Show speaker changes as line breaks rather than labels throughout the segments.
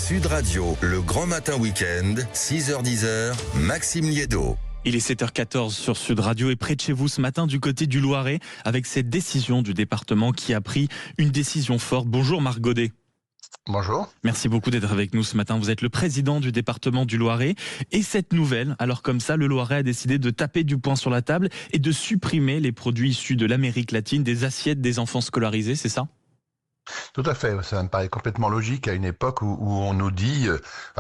Sud Radio, le grand matin week-end, 6h-10h, Maxime Liédo.
Il est 7h14 sur Sud Radio et près de chez vous ce matin du côté du Loiret avec cette décision du département qui a pris une décision forte. Bonjour Marc Godet.
Bonjour.
Merci beaucoup d'être avec nous ce matin. Vous êtes le président du département du Loiret. Et cette nouvelle, alors comme ça, le Loiret a décidé de taper du poing sur la table et de supprimer les produits issus de l'Amérique latine des assiettes des enfants scolarisés, c'est ça ?
Tout à fait, ça me paraît complètement logique à une époque où on nous dit,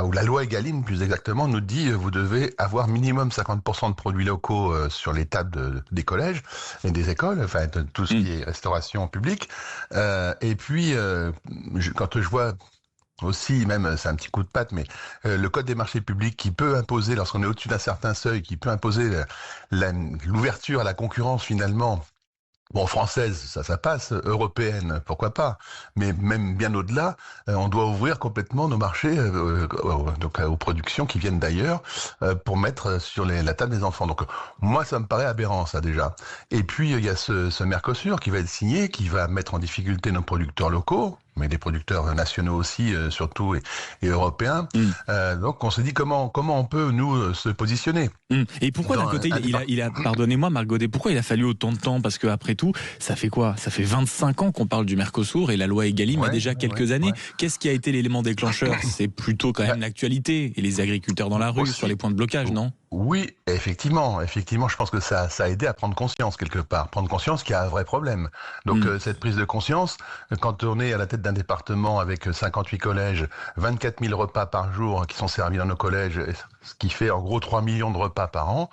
où la loi Egalim plus exactement nous dit vous devez avoir minimum 50% de produits locaux sur les tables des collèges et des écoles, enfin de tout ce qui est restauration publique. Et puis quand je vois aussi, même c'est un petit coup de patte, mais le code des marchés publics qui peut imposer, lorsqu'on est au-dessus d'un certain seuil, qui peut imposer l'ouverture à la concurrence finalement. Bon, française, ça passe, européenne, pourquoi pas, mais même bien au-delà, on doit ouvrir complètement nos marchés donc aux productions qui viennent d'ailleurs pour mettre sur la table des enfants. Donc moi, ça me paraît aberrant, ça déjà. Et puis il y a ce Mercosur qui va être signé, qui va mettre en difficulté nos producteurs locaux, mais des producteurs nationaux aussi, surtout, et européens. Donc on se dit comment on peut, nous, se positionner.
Et pourquoi d'un côté, il a pardonnez-moi Marc Godet, pourquoi il a fallu autant de temps ? Parce qu'après tout, ça fait quoi ? Ça fait 25 ans qu'on parle du Mercosur et la loi Egalim a déjà quelques années. Ouais. Qu'est-ce qui a été l'élément déclencheur ? C'est plutôt quand même l'actualité et les agriculteurs dans la rue sur les points de blocage, non ?
Oui, effectivement, je pense que ça a aidé à prendre conscience quelque part, prendre conscience qu'il y a un vrai problème. Donc cette prise de conscience, quand on est à la tête d'un département avec 58 collèges, 24 000 repas par jour qui sont servis dans nos collèges, ce qui fait en gros 3 millions de repas par an,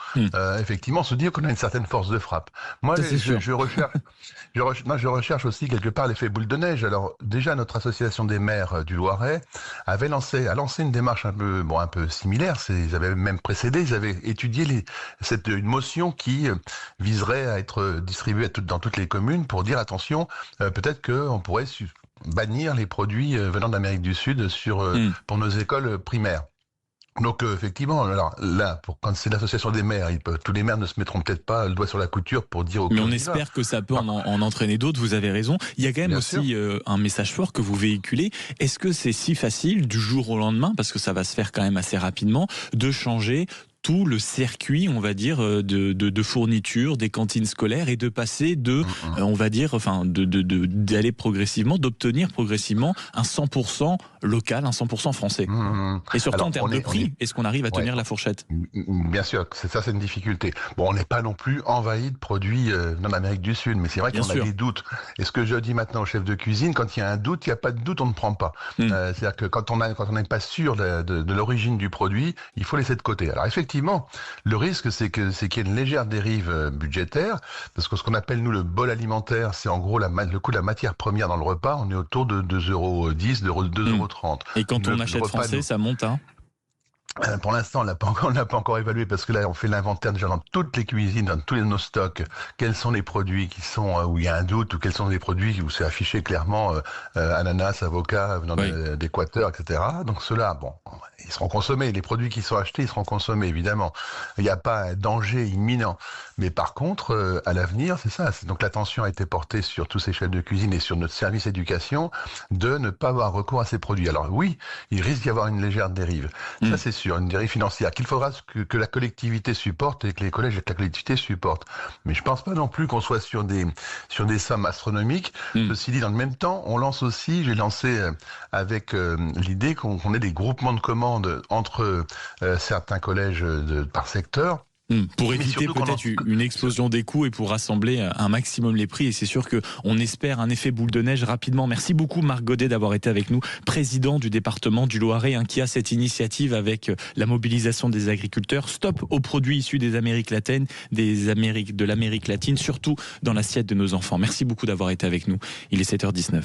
effectivement, se dire qu'on a une certaine force de frappe. Moi, je recherche aussi quelque part l'effet boule de neige. Alors déjà, notre association des maires du Loiret a lancé une démarche un peu similaire. Ils avaient même précédé, ils avaient étudié une motion qui viserait à être distribuée dans toutes les communes pour dire attention, peut-être qu'on pourrait bannir les produits venant d'Amérique du Sud pour nos écoles primaires. Donc effectivement, alors là, quand c'est l'association des maires, tous les maires ne se mettront peut-être pas le doigt sur la couture pour dire.
Mais on espère que ça peut en entraîner d'autres. Vous avez raison. Il y a quand même aussi un message fort que vous véhiculez. Est-ce que c'est si facile du jour au lendemain, parce que ça va se faire quand même assez rapidement, de changer tout le circuit, on va dire, de fourniture des cantines scolaires et de passer on va dire, d'aller progressivement, d'obtenir progressivement un 100% local, un 100% français. Et surtout en termes de prix, est-ce qu'on arrive à tenir la fourchette ?
Bien sûr, c'est une difficulté. Bon, on n'est pas non plus envahi de produits dans l'Amérique du Sud, mais c'est vrai qu'on a des doutes. Et ce que je dis maintenant au chef de cuisine, quand il y a un doute, il n'y a pas de doute, on ne prend pas. C'est-à-dire que quand on n'est pas sûr de l'origine du produit, il faut laisser de côté. Alors effectivement, le risque, c'est qu'il y ait une légère dérive budgétaire, parce que ce qu'on appelle, nous, le bol alimentaire, c'est en gros le coût de la matière première dans le repas, on est autour de 2,10 €, 2,30 €.
Et quand on achète français, ça monte, hein ?
Pour l'instant, on l'a pas encore évalué parce que là, on fait l'inventaire déjà dans toutes les cuisines, dans tous nos stocks. Quels sont les produits qui sont où il y a un doute, ou quels sont les produits où c'est affiché clairement ananas, avocat venant d'Équateur, etc. Donc ceux-là, ils seront consommés. Les produits qui sont achetés, ils seront consommés évidemment. Il n'y a pas un danger imminent. Mais par contre, à l'avenir, c'est ça. Donc l'attention a été portée sur tous ces chefs de cuisine et sur notre service éducation de ne pas avoir recours à ces produits. Alors oui, il risque d'y avoir une légère dérive. Ça, c'est sûr, une dérive financière qu'il faudra que la collectivité supporte et que les collèges et que la collectivité supportent. Mais je pense pas non plus qu'on soit sur des sommes astronomiques. Ceci dit, dans le même temps, j'ai lancé avec l'idée qu'on ait des groupements de commandes entre certains collèges par secteur.
Pour éviter peut-être une explosion des coûts et pour rassembler un maximum les prix. Et c'est sûr qu'on espère un effet boule de neige rapidement. Merci beaucoup Marc Godet d'avoir été avec nous, président du département du Loiret, qui a cette initiative avec la mobilisation des agriculteurs. Stop aux produits issus des Amériques latines, de l'Amérique latine, surtout dans l'assiette de nos enfants. Merci beaucoup d'avoir été avec nous. Il est 7h19.